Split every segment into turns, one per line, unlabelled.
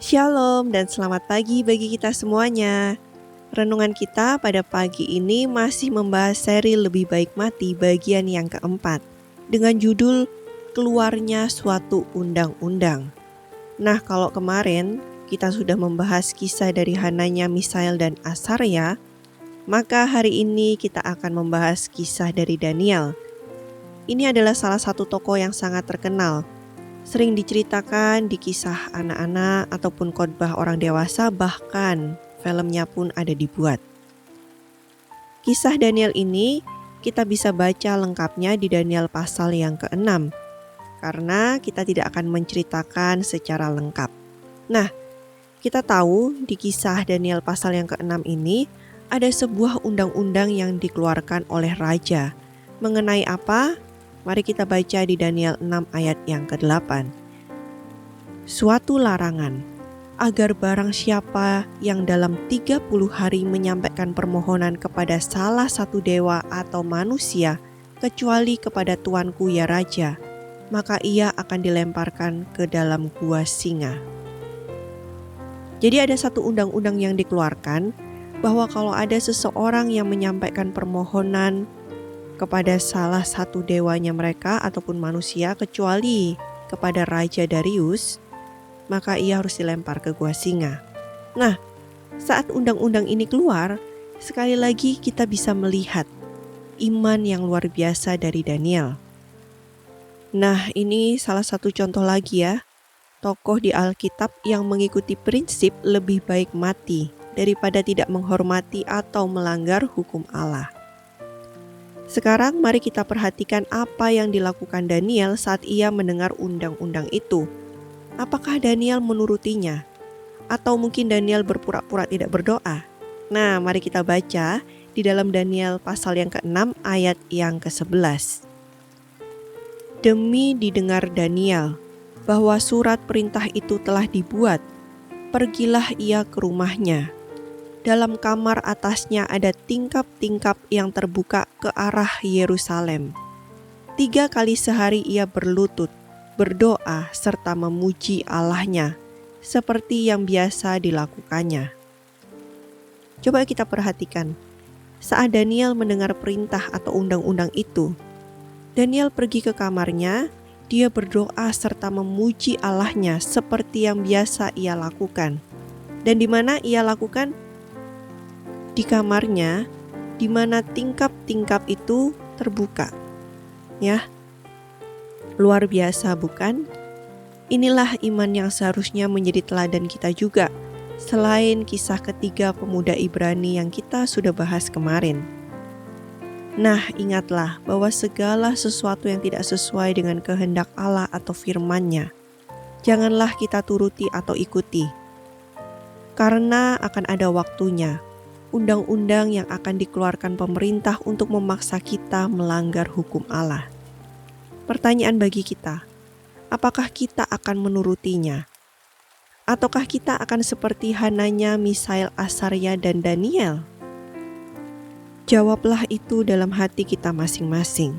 Shalom dan selamat pagi bagi kita semuanya. Renungan kita pada pagi ini masih membahas seri Lebih Baik Mati bagian yang keempat dengan judul Keluarnya Suatu Undang-Undang. Nah, kalau kemarin kita sudah membahas kisah dari Hananya, Misael, dan Azarya, maka hari ini kita akan membahas kisah dari Daniel. Ini adalah salah satu tokoh yang sangat terkenal. Sering diceritakan di kisah anak-anak ataupun khotbah orang dewasa, bahkan filmnya pun ada dibuat. Kisah Daniel ini kita bisa baca lengkapnya di Daniel pasal yang ke-6, karena kita tidak akan menceritakan secara lengkap. Nah, kita tahu di kisah Daniel pasal yang ke-6 ini ada sebuah undang-undang yang dikeluarkan oleh raja. Mengenai apa? Mari kita baca di Daniel 6 ayat yang ke-8. Suatu larangan, agar barang siapa yang dalam 30 hari menyampaikan permohonan kepada salah satu dewa atau manusia, kecuali kepada tuanku ya raja, maka ia akan dilemparkan ke dalam gua singa. Jadi ada satu undang-undang yang dikeluarkan, bahwa kalau ada seseorang yang menyampaikan permohonan kepada salah satu dewanya mereka ataupun manusia kecuali kepada Raja Darius, maka ia harus dilempar ke gua singa. Nah, saat undang-undang ini keluar, sekali lagi kita bisa melihat iman yang luar biasa dari Daniel. Nah, ini salah satu contoh lagi ya, tokoh di Alkitab yang mengikuti prinsip lebih baik mati daripada tidak menghormati atau melanggar hukum Allah. Sekarang mari kita perhatikan apa yang dilakukan Daniel saat ia mendengar undang-undang itu. Apakah Daniel menurutinya? Atau mungkin Daniel berpura-pura tidak berdoa? Nah, mari kita baca di dalam Daniel pasal yang ke-6 ayat yang ke-11. Demi didengar Daniel bahwa surat perintah itu telah dibuat, pergilah ia ke rumahnya. Dalam kamar atasnya ada tingkap-tingkap yang terbuka ke arah Yerusalem. 3 kali sehari ia berlutut, berdoa serta memuji Allahnya, seperti yang biasa dilakukannya. Coba kita perhatikan, saat Daniel mendengar perintah atau undang-undang itu, Daniel pergi ke kamarnya, dia berdoa serta memuji Allahnya seperti yang biasa ia lakukan. Dan di mana ia lakukan? Di kamarnya, di mana tingkap-tingkap itu terbuka. Ya, luar biasa bukan? Inilah iman yang seharusnya menjadi teladan kita juga, selain kisah ketiga pemuda Ibrani yang kita sudah bahas kemarin. Nah, ingatlah bahwa segala sesuatu yang tidak sesuai dengan kehendak Allah atau firman-Nya, janganlah kita turuti atau ikuti. Karena akan ada waktunya, undang-undang yang akan dikeluarkan pemerintah untuk memaksa kita melanggar hukum Allah. Pertanyaan bagi kita, apakah kita akan menurutinya? Ataukah kita akan seperti Hananya, Misael, Azarya, dan Daniel? Jawablah itu dalam hati kita masing-masing.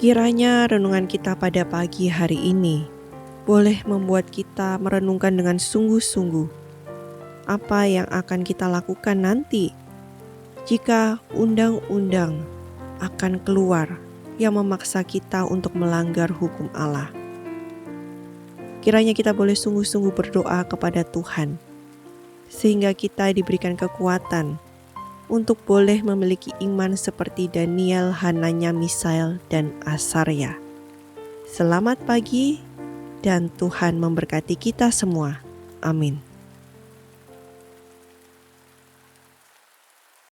Kiranya renungan kita pada pagi hari ini boleh membuat kita merenungkan dengan sungguh-sungguh apa yang akan kita lakukan nanti jika undang-undang akan keluar yang memaksa kita untuk melanggar hukum Allah. Kiranya kita boleh sungguh-sungguh berdoa kepada Tuhan, sehingga kita diberikan kekuatan untuk boleh memiliki iman seperti Daniel, Hananya, Misael, dan Azarya. Selamat pagi dan Tuhan memberkati kita semua. Amin.